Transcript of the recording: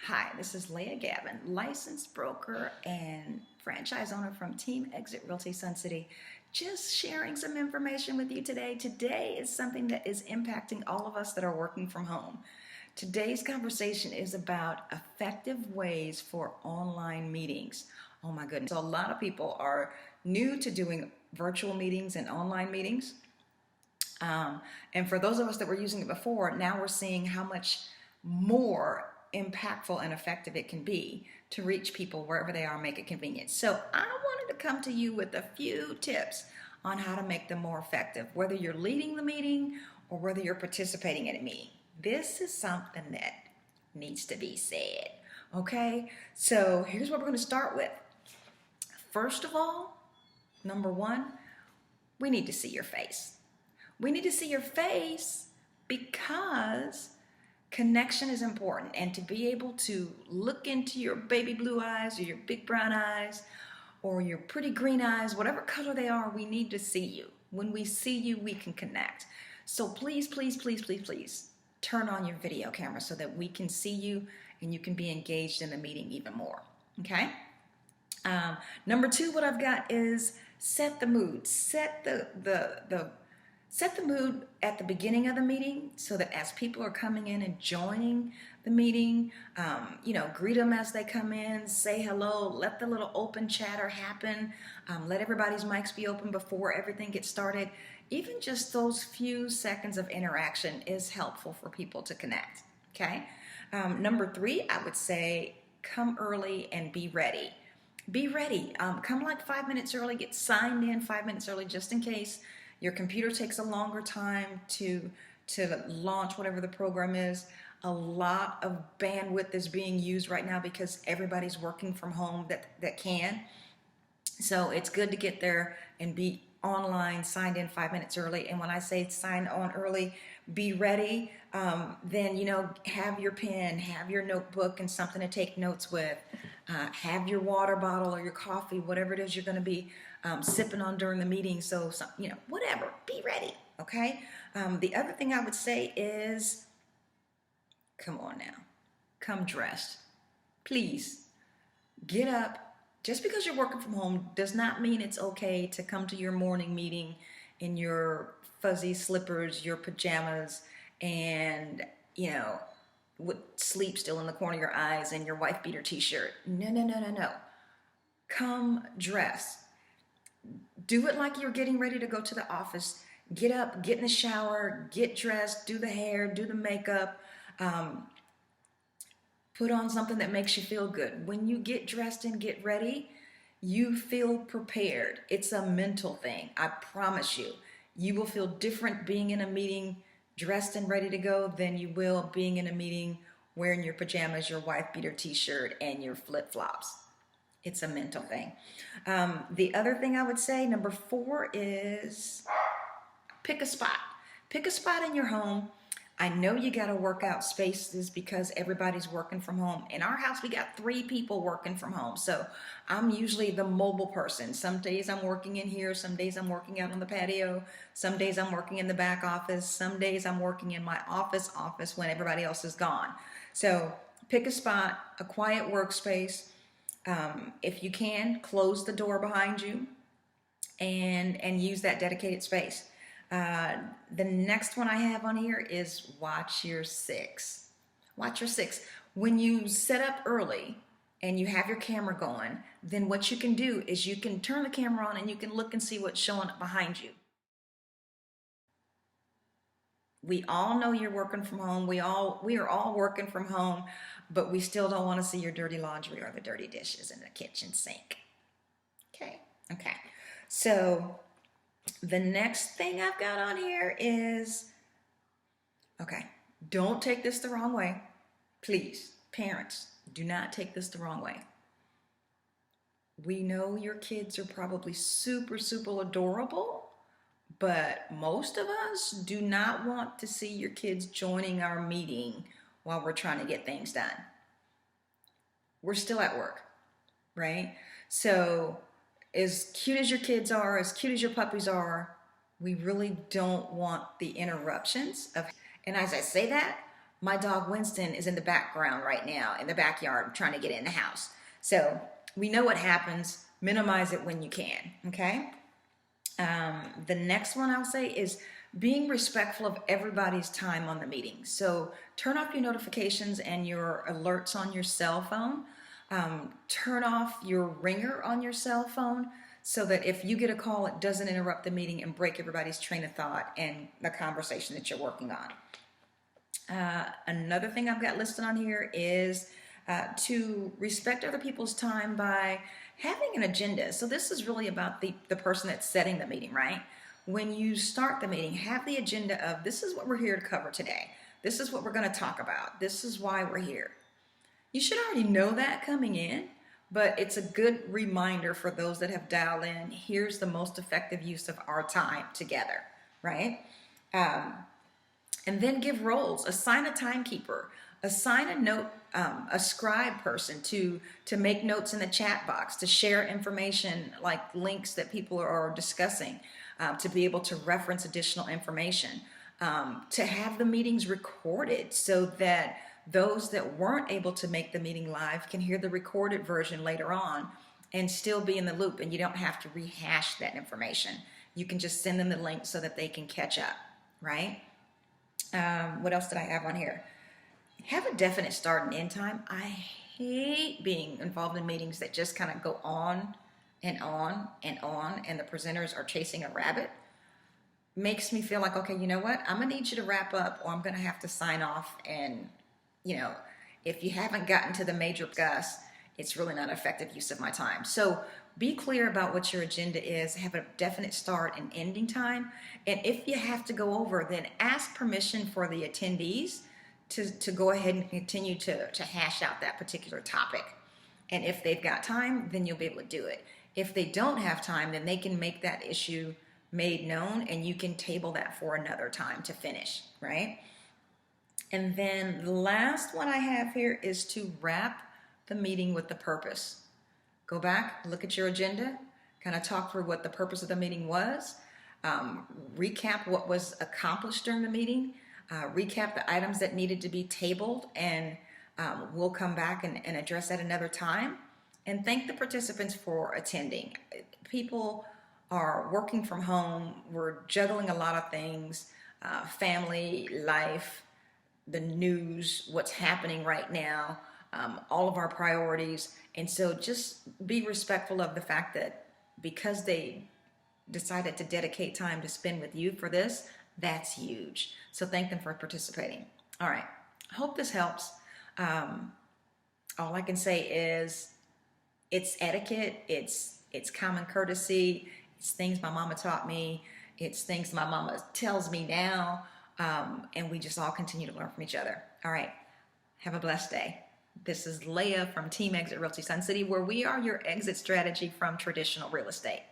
Hi, this is Laya Gavin, licensed broker and franchise owner from Team EXIT Realty Sun City. Just sharing some information with you today. Today is something that is impacting all of us that are working from home. Today's conversation is about effective ways for online meetings. Oh my goodness. So a lot of people are new to doing virtual meetings and online meetings. And for those of us that were using it before, now we're seeing how much more impactful and effective it can be to reach people wherever they are, make it convenient. So I wanted to come to you with a few tips on how to make them more effective, whether you're leading the meeting or whether you're participating in a meeting. This is something that needs to be said, okay? So here's what we're going to start with. First of all, number one, we need to see your face. We need to see your face because connection is important, and to be able to look into your baby blue eyes or your big brown eyes or your pretty green eyes, whatever color they are, we need to see you. When we see you, we can connect. So please, please, please, please, please turn on your video camera so that we can see you and you can be engaged in the meeting even more, okay? Number two, what I've got is set the mood. Set the mood at the beginning of the meeting so that as people are coming in and joining the meeting, greet them as they come in, say hello, let the little open chatter happen, let everybody's mics be open before everything gets started. Even just those few seconds of interaction is helpful for people to connect, okay? Number three, I would say come early and be ready. Be ready. Come like 5 minutes early, get signed in 5 minutes early just in case your computer takes a longer time to launch whatever the program is. A lot of bandwidth is being used right now because everybody's working from home that can. So it's good to get there and be online, signed in 5 minutes early. And when I say sign on early, be ready, then, have your pen, have your notebook and something to take notes with. Have your water bottle or your coffee, whatever it is you're going to be sipping on during the meeting. So, whatever, be ready, okay? The other thing I would say is, come on now, come dressed. Please, get up. Just because you're working from home does not mean it's okay to come to your morning meeting in your fuzzy slippers, your pajamas, and, with sleep still in the corner of your eyes and your wife beater t-shirt. No. Come dress. Do it like you're getting ready to go to the office. Get up, get in the shower, get dressed, do the hair, do the makeup, put on something that makes you feel good. When you get dressed and get ready, you feel prepared. It's a mental thing. I promise you. You will feel different being in a meeting dressed and ready to go than you will being in a meeting wearing your pajamas, your wife beater t-shirt, and your flip-flops. It's a mental thing. The other thing I would say, number 4, is pick a spot. Pick a spot in your home. I know you got to work out spaces because everybody's working from home. In our house, we got 3 people working from home. So I'm usually the mobile person. Some days I'm working in here. Some days I'm working out on the patio. Some days I'm working in the back office. Some days I'm working in my office when everybody else is gone. So pick a spot, a quiet workspace. If you can, close the door behind you and use that dedicated space. The next one I have on here is watch your 6. Watch your 6. When you set up early and you have your camera going, then what you can do is you can turn the camera on and you can look and see what's showing up behind you. We all know you're working from home. We are all working from home, but we still don't want to see your dirty laundry or the dirty dishes in the kitchen sink. Okay. So the next thing I've got on here is, don't take this the wrong way. Please, parents, do not take this the wrong way. We know your kids are probably super, super adorable, but most of us do not want to see your kids joining our meeting while we're trying to get things done. We're still at work, right? So as cute as your kids are, as cute as your puppies are, we really don't want the interruptions of, and as I say that, my dog Winston is in the background right now in the backyard trying to get in the house. So we know what happens. Minimize it when you can, okay? The next one I'll say is being respectful of everybody's time on the meeting. So turn off your notifications and your alerts on your cell phone. Turn off your ringer on your cell phone so that if you get a call, it doesn't interrupt the meeting and break everybody's train of thought and the conversation that you're working on. Another thing I've got listed on here is to respect other people's time by having an agenda. So this is really about the person that's setting the meeting, right? When you start the meeting, have the agenda of this is what we're here to cover today. This is what we're going to talk about. This is why we're here. You should already know that coming in, but it's a good reminder for those that have dialed in. Here's the most effective use of our time together, right? And then give roles. Assign a timekeeper. Assign a note, a scribe person to make notes in the chat box, to share information like links that people are discussing, to be able to reference additional information, to have the meetings recorded so that those that weren't able to make the meeting live can hear the recorded version later on and still be in the loop, and you don't have to rehash that information. You can just send them the link so that they can catch up, right? What else did I have on here? Have a definite start and end time. I hate being involved in meetings that just kind of go on and on and on, and the presenters are chasing a rabbit. Makes me feel like, okay, you know what? I'm going to need you to wrap up, or I'm going to have to sign off. And, you know, if you haven't gotten to the major discuss, it's really not an effective use of my time. So be clear about what your agenda is. Have a definite start and ending time. And if you have to go over, then ask permission for the attendees to go ahead and continue to hash out that particular topic. And if they've got time, then you'll be able to do it. If they don't have time, then they can make that issue made known, and you can table that for another time to finish, right? And then the last one I have here is to wrap the meeting with the purpose. Go back, look at your agenda, kind of talk through what the purpose of the meeting was, recap what was accomplished during the meeting, recap the items that needed to be tabled, and we'll come back and address that another time. And thank the participants for attending. People are working from home. We're juggling a lot of things, family, life, the news, what's happening right now, all of our priorities. And so just be respectful of the fact that because they decided to dedicate time to spend with you for this, that's huge. So thank them for participating. All right. I hope this helps. All I can say is it's etiquette. It's common courtesy. It's things my mama taught me. It's things my mama tells me now. And we just all continue to learn from each other. All right. Have a blessed day. This is Laya from Team EXIT Realty Sun City, where we are your exit strategy from traditional real estate.